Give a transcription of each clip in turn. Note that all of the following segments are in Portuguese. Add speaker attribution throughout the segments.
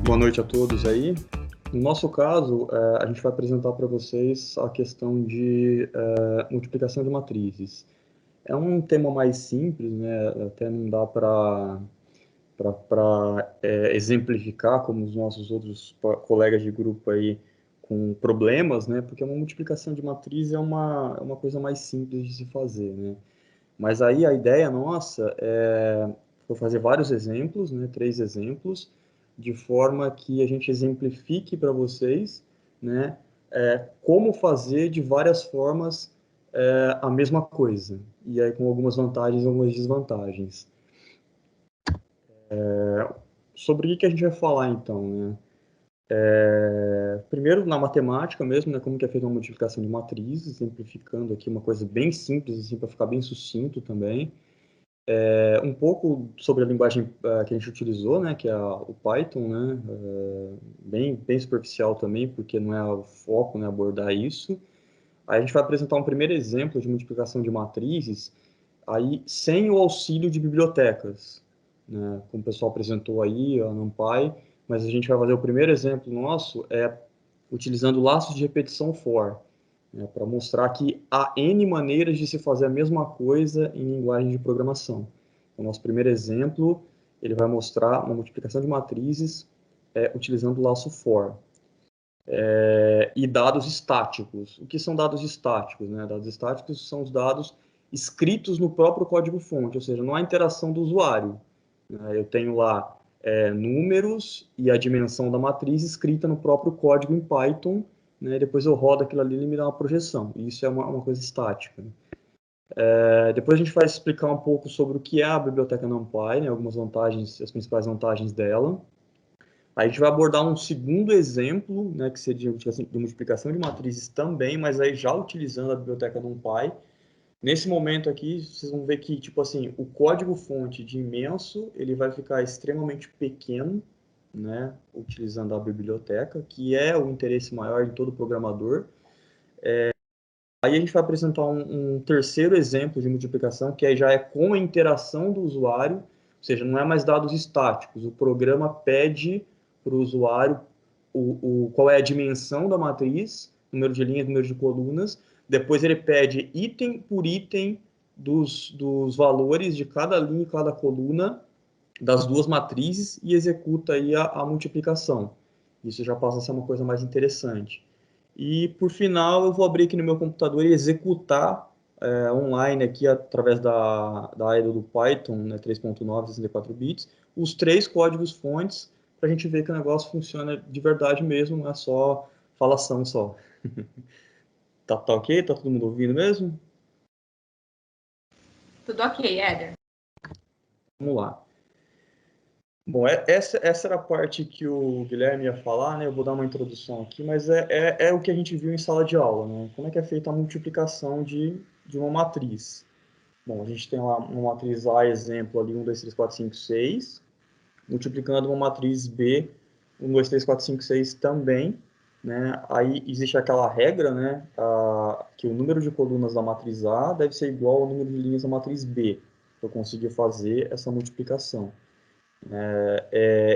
Speaker 1: Boa noite a todos aí. No nosso caso, a gente vai apresentar para vocês a questão de multiplicação de matrizes. É um tema mais simples, né? Até não dá para exemplificar como os nossos outros colegas de grupo aí com problemas, né? Porque uma multiplicação de matriz é uma coisa mais simples de se fazer, né? Mas aí a ideia nossa foi fazer vários exemplos, né? 3 exemplos, de forma que a gente exemplifique para vocês, né? Como fazer de várias formas a mesma coisa. E aí com algumas vantagens e algumas desvantagens. Sobre o que a gente vai falar então, né? Primeiro, na matemática mesmo, né, como que é feita uma multiplicação de matrizes, simplificando aqui uma coisa bem simples, assim, para ficar bem sucinto também. Um pouco sobre a linguagem que a gente utilizou, né, que é o Python, né, bem superficial também, porque não é o foco, né, abordar isso. Aí a gente vai apresentar um primeiro exemplo de multiplicação de matrizes, aí sem o auxílio de bibliotecas, né, como o pessoal apresentou aí, a NumPy, mas a gente vai fazer o primeiro exemplo nosso utilizando laços de repetição for, né, para mostrar que há N maneiras de se fazer a mesma coisa em linguagem de programação. O nosso primeiro exemplo, ele vai mostrar uma multiplicação de matrizes utilizando o laço for. E dados estáticos. O que são dados estáticos? Né? Dados estáticos são os dados escritos no próprio código-fonte, ou seja, não há interação do usuário. Né? Eu tenho lá números e a dimensão da matriz escrita no próprio código em Python, né? Depois eu rodo aquilo ali e ele me dá uma projeção. E isso é uma coisa estática. Depois a gente vai explicar um pouco sobre o que é a biblioteca NumPy, né? Algumas vantagens, as principais vantagens dela. Aí a gente vai abordar um segundo exemplo, né, que seria de multiplicação de matrizes também, mas aí já utilizando a biblioteca NumPy. Nesse momento aqui, vocês vão ver que, tipo assim, o código-fonte de imenso, ele vai ficar extremamente pequeno, né, utilizando a biblioteca, que é o interesse maior de todo programador. Aí a gente vai apresentar um terceiro exemplo de multiplicação, que aí já é com a interação do usuário, ou seja, não é mais dados estáticos. O programa pede para o usuário qual é a dimensão da matriz, número de linhas, número de colunas. Depois ele pede item por item dos valores de cada linha e cada coluna das duas matrizes e executa aí a multiplicação. Isso já passa a ser uma coisa mais interessante. E, por final, eu vou abrir aqui no meu computador e executar online aqui, através da IDLE do Python, né, 3.9, 64 bits, os 3 códigos fontes, para a gente ver que o negócio funciona de verdade mesmo, não é só falação só. Tá ok? Tá todo mundo ouvindo mesmo?
Speaker 2: Tudo ok, Éder.
Speaker 1: Vamos lá. Bom, essa era a parte que o Guilherme ia falar, né? Eu vou dar uma introdução aqui, mas é o que a gente viu em sala de aula, né? Como é que é feita a multiplicação de uma matriz? Bom, a gente tem lá uma matriz A, exemplo, ali, 1, 2, 3, 4, 5, 6, multiplicando uma matriz B, 1, 2, 3, 4, 5, 6 também, né? Aí existe aquela regra, né? Que o número de colunas da matriz A deve ser igual ao número de linhas da matriz B, para eu conseguir fazer essa multiplicação.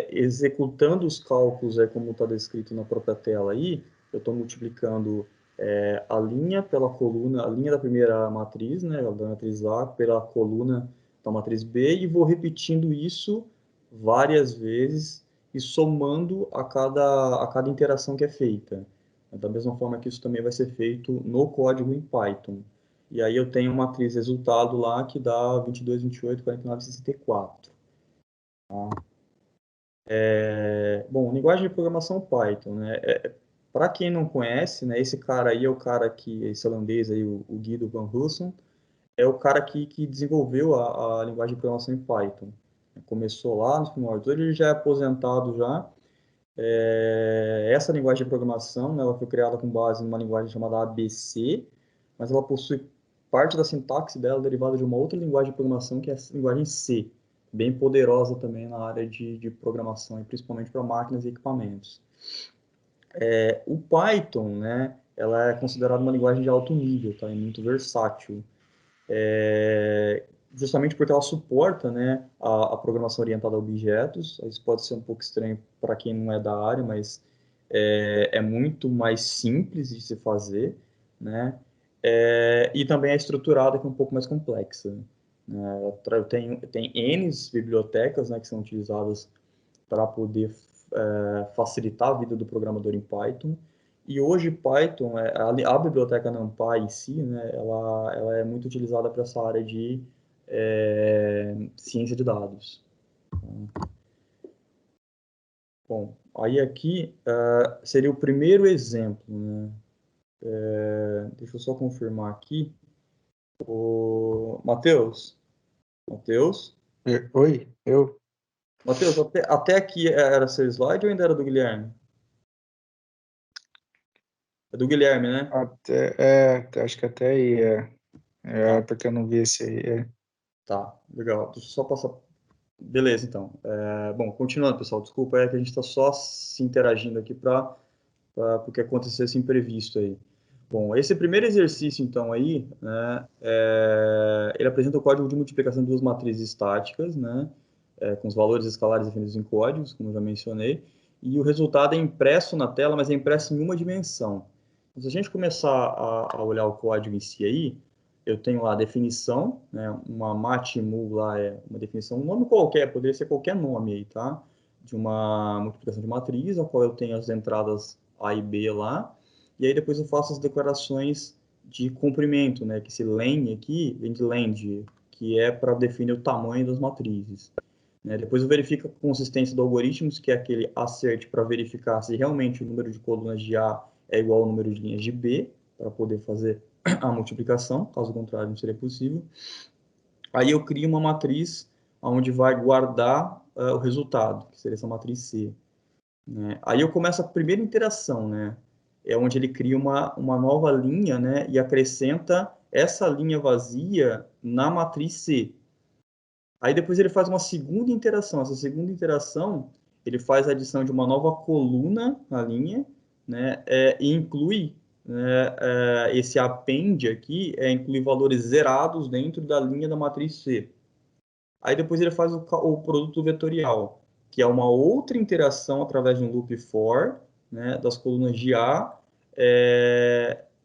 Speaker 1: Executando os cálculos, como está descrito na própria tela aí, eu estou multiplicando a linha pela coluna, a linha da primeira matriz, né, da matriz A, pela coluna da matriz B, e vou repetindo isso várias vezes e somando a cada interação que é feita. Da mesma forma que isso também vai ser feito no código em Python. E aí eu tenho uma matriz resultado lá que dá 22, 28, 49, 64. Bom, linguagem de programação Python, né? Para quem não conhece, né, esse cara aí é o cara que, esse holandês aí, o Guido van Rossum, é o cara que desenvolveu a linguagem de programação em Python. Começou lá nos primórdios, hoje ele já é aposentado já. Essa linguagem de programação, né, ela foi criada com base numa linguagem chamada ABC, mas ela possui parte da sintaxe dela derivada de uma outra linguagem de programação, que é a linguagem C, bem poderosa também na área de programação, e principalmente para máquinas e equipamentos. O Python, né, ela é considerada uma linguagem de alto nível, tá? É muito versátil. justamente porque ela suporta, né, a programação orientada a objetos. Isso pode ser um pouco estranho para quem não é da área, mas é muito mais simples de se fazer, né? E também é estruturada, que é um pouco mais complexa. Né? Tem N bibliotecas, né, que são utilizadas para poder facilitar a vida do programador em Python. E hoje Python, a biblioteca NumPy em si, né, ela é muito utilizada para essa área de ciência de dados. Bom, aí aqui seria o primeiro exemplo, né? Deixa eu só confirmar aqui. O Matheus, Matheus,
Speaker 2: Oi, eu?
Speaker 1: Matheus, até aqui era seu slide ou ainda era do Guilherme? É do Guilherme, né?
Speaker 2: Acho que até aí,
Speaker 1: Tá,
Speaker 2: porque eu não vi esse aí,
Speaker 1: tá, legal. Deixa eu só passar. Beleza, então. Bom, continuando, pessoal, desculpa, é que a gente está só se interagindo aqui porque aconteceu esse imprevisto aí. Bom, esse primeiro exercício, então, aí, né, ele apresenta o código de multiplicação de duas matrizes estáticas, né, com os valores escalares definidos em códigos, como eu já mencionei, e o resultado é impresso na tela, mas é impresso em uma dimensão. Então, se a gente começar a olhar o código em si aí, eu tenho lá a definição, né, uma matmul lá é uma definição, um nome qualquer, poderia ser qualquer nome aí, tá? De uma multiplicação de matriz, a qual eu tenho as entradas A e B lá, e aí depois eu faço as declarações de comprimento, né, que esse len aqui vem de lend, que é para definir o tamanho das matrizes. Né? Depois eu verifico a consistência do algoritmo, que é aquele assert para verificar se realmente o número de colunas de A é igual ao número de linhas de B, para poder fazer a multiplicação, caso contrário não seria possível. Aí eu crio uma matriz onde vai guardar o resultado, que seria essa matriz C. Né? Aí eu começo a primeira interação, né? É onde ele cria uma nova linha, né? E acrescenta essa linha vazia na matriz C. Aí depois ele faz uma segunda interação. Essa segunda interação, ele faz a adição de uma nova coluna na linha, né? E inclui, né, esse append aqui, inclui valores zerados dentro da linha da matriz C. Aí depois ele faz o produto vetorial, que é uma outra interação através de um loop for, né, das colunas de A,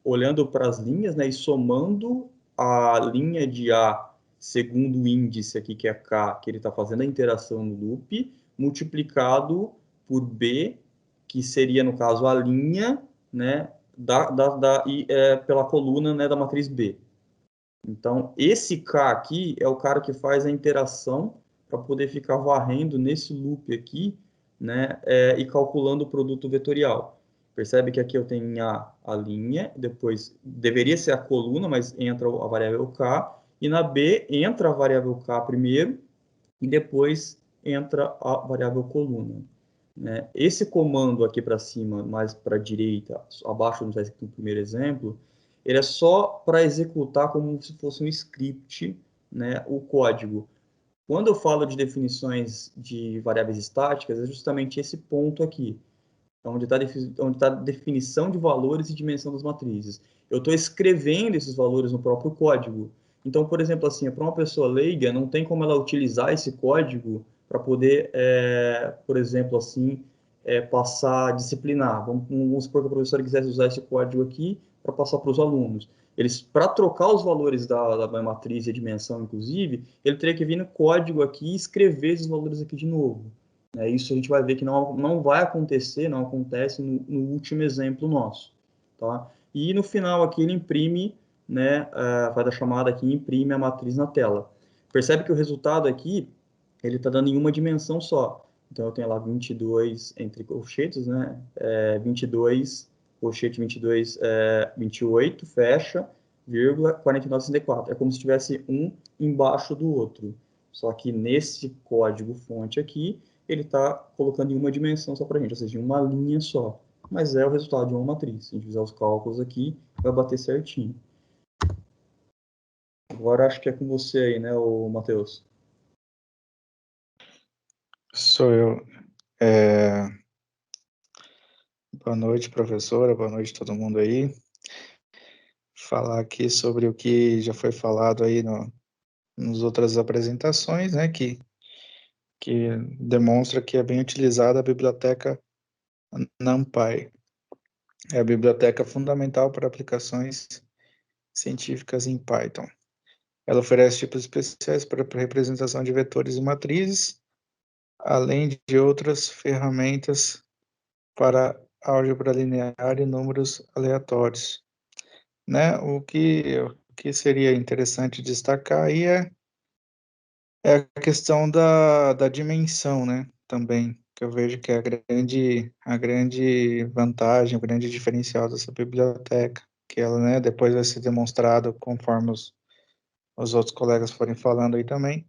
Speaker 1: olhando para as linhas, né, e somando a linha de A segundo o índice aqui, que é K, que ele está fazendo a interação no loop, multiplicado por B, que seria, no caso, a linha, né, pela coluna, né, da matriz B. Então, esse K aqui é o cara que faz a interação para poder ficar varrendo nesse loop aqui, né, e calculando o produto vetorial. Percebe que aqui eu tenho em a linha, depois deveria ser a coluna, mas entra a variável K, e na B entra a variável K primeiro, e depois entra a variável coluna. Né? Esse comando aqui para cima, mais para a direita, abaixo do que no primeiro exemplo, ele é só para executar como se fosse um script, né, o código. Quando eu falo de definições de variáveis estáticas, é justamente esse ponto aqui, onde está a definição de valores e dimensão das matrizes. Eu estou escrevendo esses valores no próprio código. Então, por exemplo, assim, para uma pessoa leiga, não tem como ela utilizar esse código para poder, por exemplo, assim, passar disciplinar. Vamos supor que a professora quisesse usar esse código aqui para passar para os alunos. Eles, para trocar os valores da matriz e a dimensão, inclusive, ele teria que vir no código aqui e escrever esses valores aqui de novo. Isso a gente vai ver que não vai acontecer, não acontece no último exemplo nosso. Tá? E no final aqui ele imprime, né, faz a chamada aqui e imprime a matriz na tela. Percebe que o resultado aqui, ele está dando em uma dimensão só. Então eu tenho lá 22 entre colchetes, né, 22, colchete 22, 28, fecha, vírgula, 49, 64. É como se tivesse um embaixo do outro. Só que nesse código fonte aqui, ele está colocando em uma dimensão só para a gente, ou seja, em uma linha só. Mas é o resultado de uma matriz. Se a gente fizer os cálculos aqui, vai bater certinho. Agora acho que é com você aí, né, o Matheus?
Speaker 2: Sou eu. Boa noite, professora, boa noite todo mundo aí. Falar aqui sobre o que já foi falado aí nas outras apresentações, né, que demonstra que é bem utilizada a biblioteca NumPy. É a biblioteca fundamental para aplicações científicas em Python. Ela oferece tipos especiais para representação de vetores e matrizes, além de outras ferramentas para álgebra linear e números aleatórios, né? O que seria interessante destacar aí é a questão da dimensão, né? Também, que eu vejo que é a grande vantagem, o grande diferencial dessa biblioteca, que ela, né, depois vai ser demonstrado conforme os outros colegas forem falando aí também,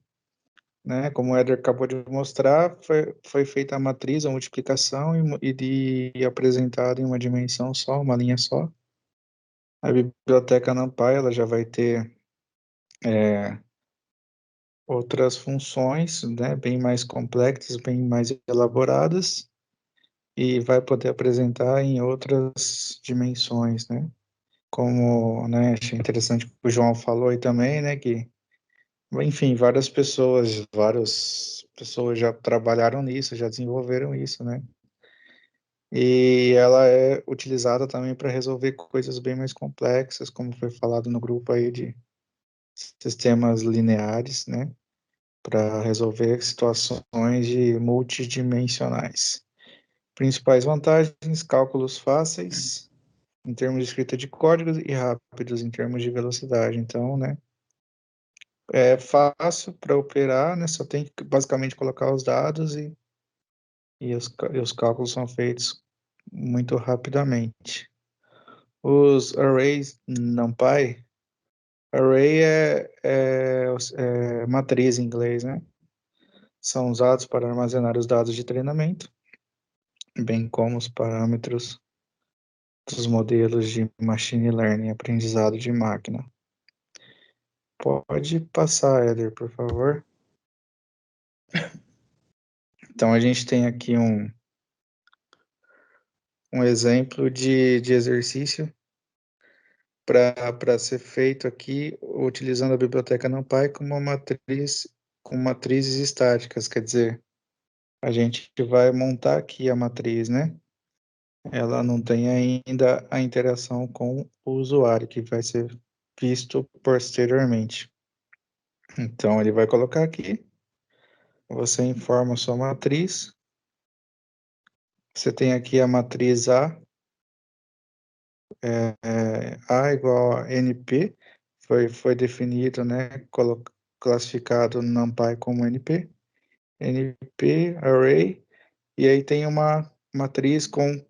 Speaker 2: né? Como o Éder acabou de mostrar, foi feita a matriz, a multiplicação e apresentada em uma dimensão só, uma linha só. A biblioteca NumPy, ela já vai ter outras funções, né, bem mais complexas, bem mais elaboradas, e vai poder apresentar em outras dimensões, né? Como, né, achei interessante que o João falou aí também, né, que, enfim, várias pessoas já trabalharam nisso, já desenvolveram isso, né? E ela é utilizada também para resolver coisas bem mais complexas, como foi falado no grupo aí de sistemas lineares, né? Para resolver situações de multidimensionais. Principais vantagens: cálculos fáceis em termos de escrita de códigos e rápidos em termos de velocidade. Então, né, é fácil para operar, né, só tem que basicamente colocar os dados e os cálculos são feitos muito rapidamente. Os arrays NumPy, array é matriz em inglês, né? São usados para armazenar os dados de treinamento, bem como os parâmetros dos modelos de machine learning, aprendizado de máquina. Pode passar, Éder, por favor. Então, a gente tem aqui um exemplo de exercício para ser feito aqui utilizando a biblioteca NumPy com matrizes estáticas, quer dizer, a gente vai montar aqui a matriz, né? Ela não tem ainda a interação com o usuário, que vai ser visto posteriormente. Então, ele vai colocar aqui, você informa a sua matriz, você tem aqui a matriz A igual a NP, foi definido, né, classificado no NumPy como NP, array, e aí tem uma matriz com,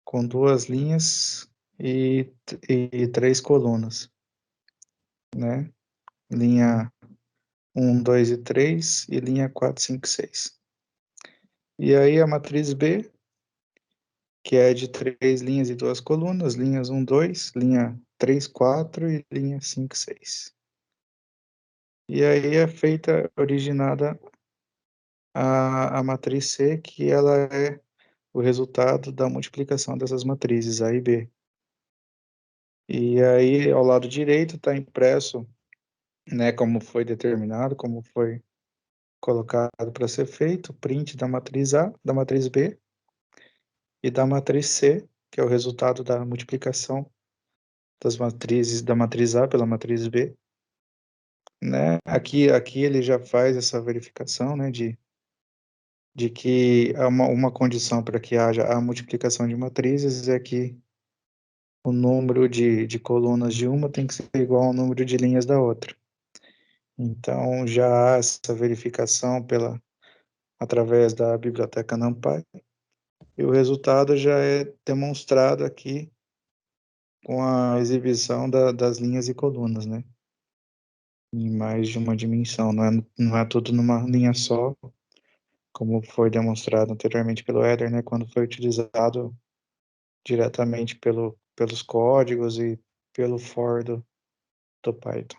Speaker 2: com duas linhas e três colunas, né, linha 1, 2 e 3 e linha 4, 5, 6. E aí a matriz B, que é de três linhas e duas colunas, linhas 1, 2, linha 3, 4 e linha 5, 6. E aí é originada a matriz C, que ela é o resultado da multiplicação dessas matrizes A e B. E aí, ao lado direito, está impresso, né, como foi determinado, como foi colocado para ser feito, print da matriz A, da matriz B e da matriz C, que é o resultado da multiplicação das matrizes da matriz A pela matriz B, né? Aqui ele já faz essa verificação, né, de que uma condição para que haja a multiplicação de matrizes é que o número de colunas de uma tem que ser igual ao número de linhas da outra. Então, já há essa verificação através da biblioteca NumPy, e o resultado já é demonstrado aqui com a exibição das linhas e colunas, né? Em mais de uma dimensão, não é tudo numa linha só, como foi demonstrado anteriormente pelo Éder, né? Quando foi utilizado diretamente pelos códigos e pelo for do Python.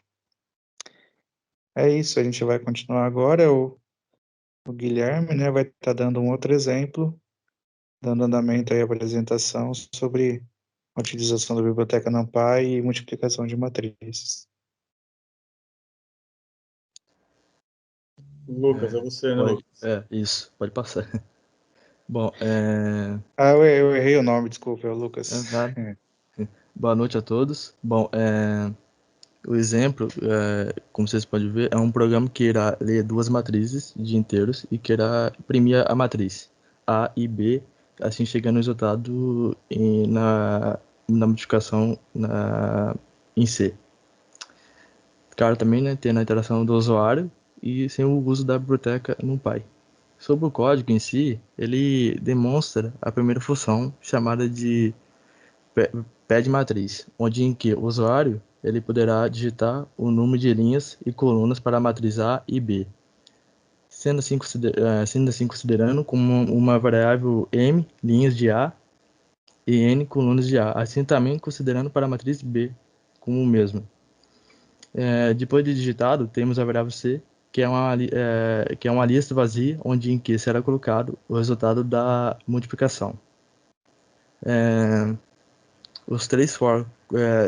Speaker 2: É isso, a gente vai continuar agora. O Guilherme, né, vai estar dando um outro exemplo, dando andamento aí à apresentação sobre a utilização da biblioteca NumPy e multiplicação de matrizes.
Speaker 1: Lucas, é você, né,
Speaker 3: Pode,
Speaker 1: Lucas?
Speaker 3: isso, pode passar. Bom,
Speaker 2: Eu errei o nome, desculpa, é o Lucas.
Speaker 3: nada. Boa noite a todos. Bom, o exemplo, como vocês podem ver, é um programa que irá ler duas matrizes de inteiros e que irá imprimir a matriz A e B, assim chegando no resultado na multiplicação em C. Claro, também, né, tendo a interação do usuário e sem o uso da biblioteca NumPy. Sobre o código em si, ele demonstra a primeira função chamada de pad matriz, onde em que o usuário ele poderá digitar o número de linhas e colunas para a matriz A e B, sendo assim considerando como uma variável m linhas de A e n colunas de A, assim também considerando para a matriz B como o mesmo. Depois de digitado, temos a variável C, que é uma lista vazia, onde em que será colocado o resultado da multiplicação. Os três for,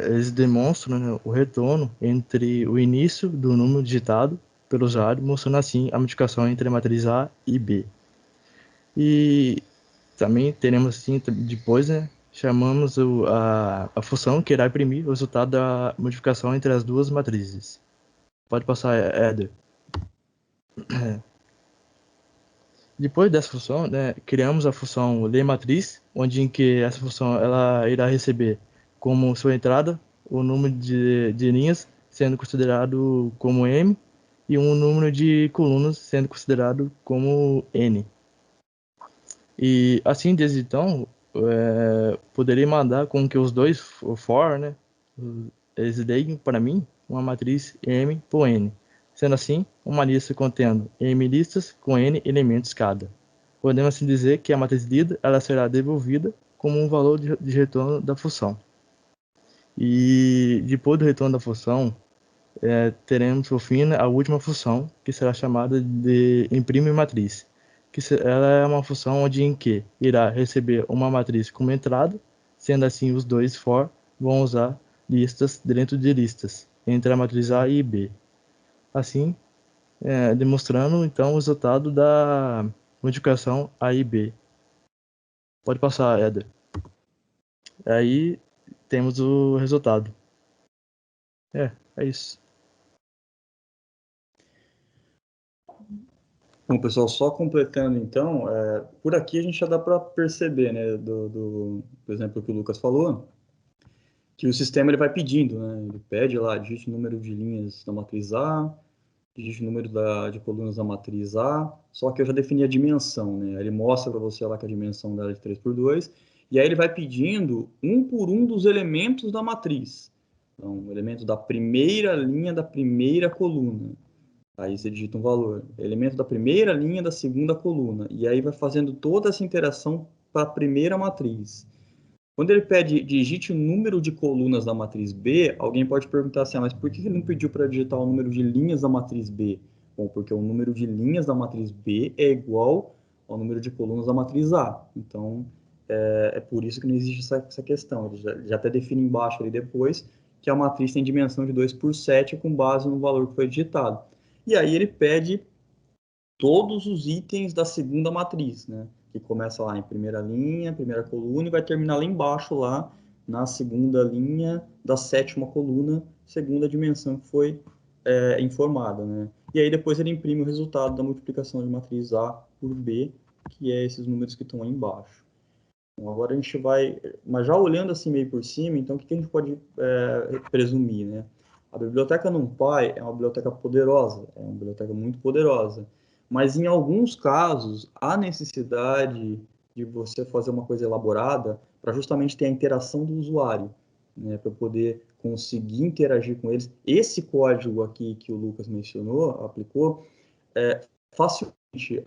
Speaker 3: eles demonstram, né, o retorno entre o início do número digitado pelo usuário, mostrando assim a multiplicação entre a matriz A e B. E também teremos assim, depois, né, chamamos a função que irá imprimir o resultado da multiplicação entre as duas matrizes. Pode passar, Éder. Depois dessa função, né, criamos a função ler_matriz, onde em que essa função ela irá receber como sua entrada o número de linhas sendo considerado como m e um número de colunas sendo considerado como n. E assim, desde então, poderei mandar com que os dois for, né, eles deem para mim uma matriz m por n. Sendo assim, uma lista contendo m listas com n elementos cada. Podemos assim dizer que a matriz lida ela será devolvida como um valor de retorno da função. E depois do retorno da função, teremos por fim a última função, que será chamada de imprime matriz, ela é uma função onde em que irá receber uma matriz como entrada, sendo assim os dois for vão usar listas dentro de listas, entre a matriz A e B. Assim, demonstrando então o resultado da multiplicação A e B. Pode passar, Éder. Aí temos o resultado. É isso.
Speaker 1: Bom, pessoal, só completando então, por aqui a gente já dá para perceber, né, do exemplo que o Lucas falou, que o sistema ele vai pedindo, né, ele pede lá, digite o número de linhas da matriz A, digite o número de colunas da matriz A, só que eu já defini a dimensão, né, ele mostra para você lá que a dimensão dela é de 3×2, e aí ele vai pedindo um por um dos elementos da matriz. Então, o elemento da primeira linha da primeira coluna. Aí você digita um valor. Elemento da primeira linha da segunda coluna. E aí vai fazendo toda essa interação para a primeira matriz. Quando ele pede digite o número de colunas da matriz B, alguém pode perguntar assim, mas por que ele não pediu para digitar o número de linhas da matriz B? Bom, porque o número de linhas da matriz B é igual ao número de colunas da matriz A. Então, é por isso que não existe essa questão. Ele já até define embaixo ali depois que a matriz tem dimensão de 2×7 com base no valor que foi digitado. E aí ele pede todos os itens da segunda matriz, né? Que começa lá em primeira linha, primeira coluna, e vai terminar lá embaixo, lá na segunda linha da sétima coluna, segunda dimensão que foi informada, né? E aí depois ele imprime o resultado da multiplicação de matriz A por B, que é esses números que estão aí embaixo. Então, agora a gente vai, mas já olhando assim meio por cima, então o que a gente pode presumir, né? A biblioteca NumPy é uma biblioteca poderosa, é uma biblioteca muito poderosa, mas em alguns casos há necessidade de você fazer uma coisa elaborada para justamente ter a interação do usuário, né, para poder conseguir interagir com eles. Esse código aqui que o Lucas mencionou, aplicou, facilmente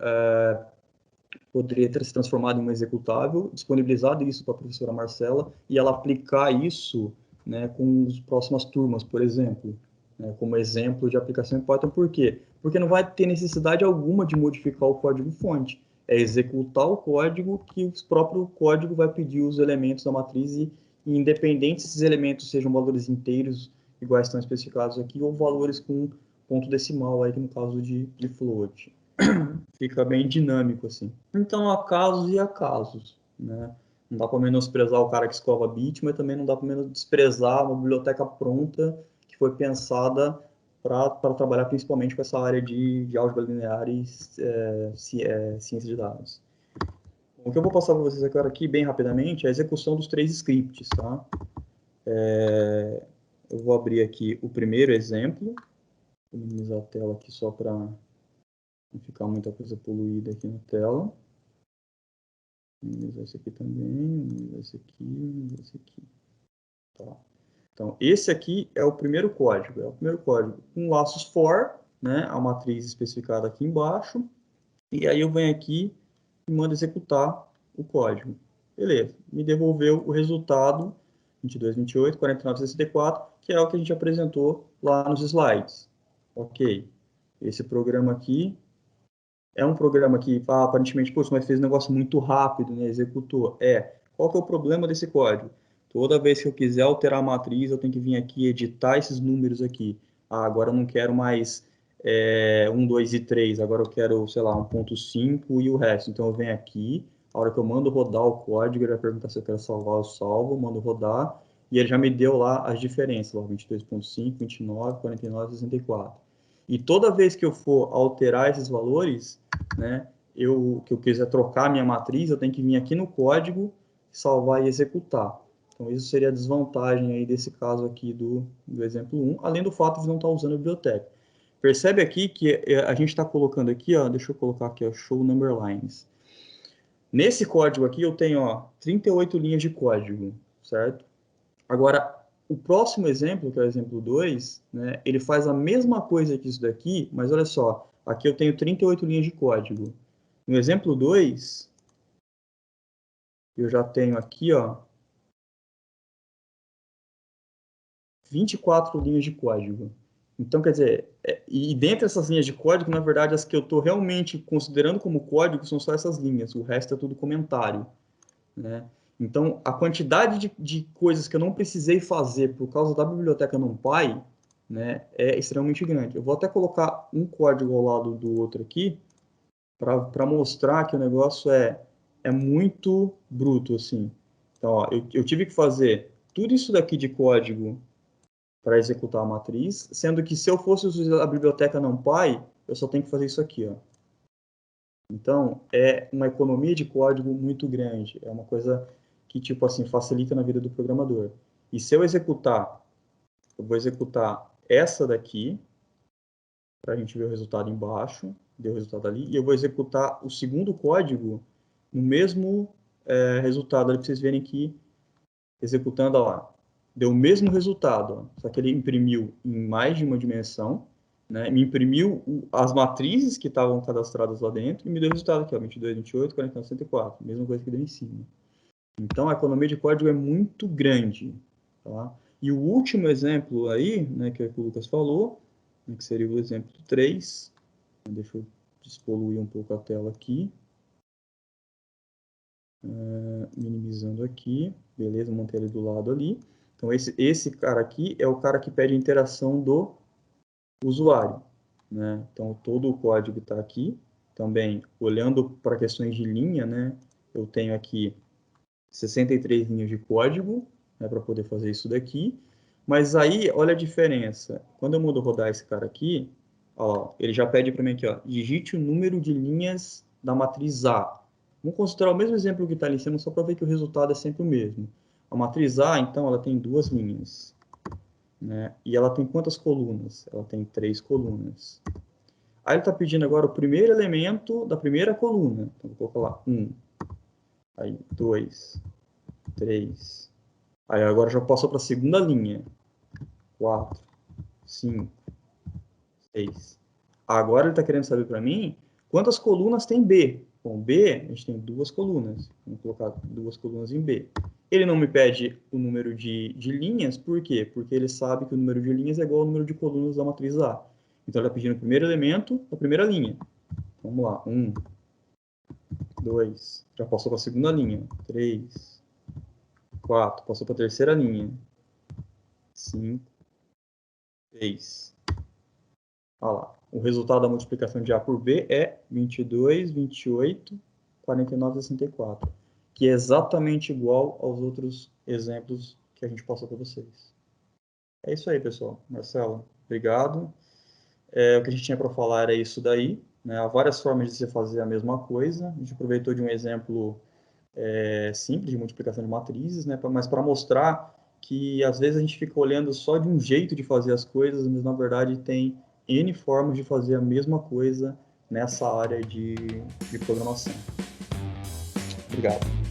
Speaker 1: poderia ter se transformado em um executável, disponibilizado isso para a professora Marcela e ela aplicar isso, né, com as próximas turmas, por exemplo, né, como exemplo de aplicação em Python. Por quê? Porque não vai ter necessidade alguma de modificar o código-fonte. É executar o código que o próprio código vai pedir os elementos da matriz e independente se esses elementos sejam valores inteiros, iguais estão especificados aqui, ou valores com ponto decimal aí, no caso de float. Fica bem dinâmico, assim. Então, há casos e há casos, né? Não dá para menosprezar o cara que escova bit, mas também não dá para menosprezar uma biblioteca pronta que foi pensada para trabalhar principalmente com essa área de álgebra linear e ciência de dados. O que eu vou passar para vocês agora aqui, bem rapidamente, é a execução dos 3 scripts, tá? Eu vou abrir aqui o primeiro exemplo. Vou minimizar a tela aqui só para não ficar muita coisa poluída aqui na tela. Minimizar esse aqui também, minimizar esse aqui, minimizar esse aqui. Tá. Então, esse aqui é o primeiro código. É o primeiro código com laços for, né? A matriz especificada aqui embaixo. E aí eu venho aqui e mando executar o código. Beleza. Me devolveu o resultado 22, 28, 49, 64, que é o que a gente apresentou lá nos slides. Ok. Esse programa aqui é um programa que aparentemente, poxa, mas fez um negócio muito rápido, né? Executou. Qual que é o problema desse código? Toda vez que eu quiser alterar a matriz, eu tenho que vir aqui e editar esses números aqui. Agora eu não quero mais 1, 2 e 3, agora eu quero, sei lá, 1.5 e o resto. Então eu venho aqui, a hora que eu mando rodar o código, ele vai perguntar se eu quero salvar, eu salvo, mando rodar, e ele já me deu lá as diferenças, lá, 22.5, 29, 49, 64. E toda vez que eu for alterar esses valores, né, que eu quiser trocar a minha matriz, eu tenho que vir aqui no código, salvar e executar. Então, isso seria a desvantagem aí desse caso aqui do exemplo 1, além do fato de não estar usando a biblioteca. Percebe aqui que a gente está colocando aqui, ó, deixa eu colocar aqui, ó, show number lines. Nesse código aqui eu tenho, ó, 38 linhas de código, certo? Agora, o próximo exemplo, que é o exemplo 2, né, ele faz a mesma coisa que isso daqui, mas olha só, aqui eu tenho 38 linhas de código. No exemplo 2, eu já tenho aqui, ó, 24 linhas de código. Então, quer dizer, e dentre essas linhas de código, na verdade, as que eu estou realmente considerando como código são só essas linhas, o resto é tudo comentário, né? Então, a quantidade de coisas que eu não precisei fazer por causa da biblioteca NumPy, né, é extremamente grande. Eu vou até colocar um código ao lado do outro aqui, para mostrar que o negócio é muito bruto, assim. Então, ó, eu tive que fazer tudo isso daqui de código para executar a matriz, sendo que se eu fosse usar a biblioteca NumPy, eu só tenho que fazer isso aqui, ó. Então, é uma economia de código muito grande. É uma coisa que, tipo assim, facilita na vida do programador. E se eu executar, eu vou executar essa daqui, para a gente ver o resultado embaixo, deu o resultado ali, e eu vou executar o segundo código no mesmo resultado, ali para vocês verem que, executando, ó, deu o mesmo resultado, ó, só que ele imprimiu em mais de uma dimensão, né, me imprimiu as matrizes que estavam cadastradas lá dentro e me deu o resultado aqui, ó, 22, 28, 49, 104, mesma coisa que deu em cima. Então, a economia de código é muito grande, tá? E o último exemplo aí, né, que o Lucas falou, que seria o exemplo 3, deixa eu despoluir um pouco a tela aqui, minimizando aqui, beleza, manter ele do lado ali. Então, esse cara aqui é o cara que pede a interação do usuário, né? Então, todo o código está aqui. Também, olhando para questões de linha, né, eu tenho aqui 63 linhas de código, né, para poder fazer isso daqui. Mas aí, olha a diferença. Quando eu mudo rodar esse cara aqui, ó, ele já pede para mim aqui, ó, digite o número de linhas da matriz A. Vamos considerar o mesmo exemplo que está ali em cima, só para ver que o resultado é sempre o mesmo. A matriz A, então, ela tem 2 linhas, né? E ela tem quantas colunas? Ela tem 3 colunas. Aí ele está pedindo agora o primeiro elemento da primeira coluna. Então, vou colocar lá 1, aí 2, 3. Aí agora já passou para a segunda linha. 4, 5, 6. Agora ele está querendo saber para mim quantas colunas tem B. Bom, B, a gente tem 2 colunas. Vamos colocar 2 colunas em B. Ele não me pede o número de linhas, por quê? Porque ele sabe que o número de linhas é igual ao número de colunas da matriz A. Então ele está pedindo o primeiro elemento da primeira linha. Vamos lá. 1, 2, já passou para a segunda linha. 3, 4, passou para a terceira linha. 5, 6. Olha lá, o resultado da multiplicação de A por B é 22, 28, 49 e 64, que é exatamente igual aos outros exemplos que a gente passou para vocês. É isso aí, pessoal. Marcelo, obrigado. O que a gente tinha para falar era isso daí, né? Há várias formas de se fazer a mesma coisa. A gente aproveitou de um exemplo simples de multiplicação de matrizes, né? Mas para mostrar que às vezes a gente fica olhando só de um jeito de fazer as coisas, mas na verdade tem N formas de fazer a mesma coisa nessa área de programação. Obrigado.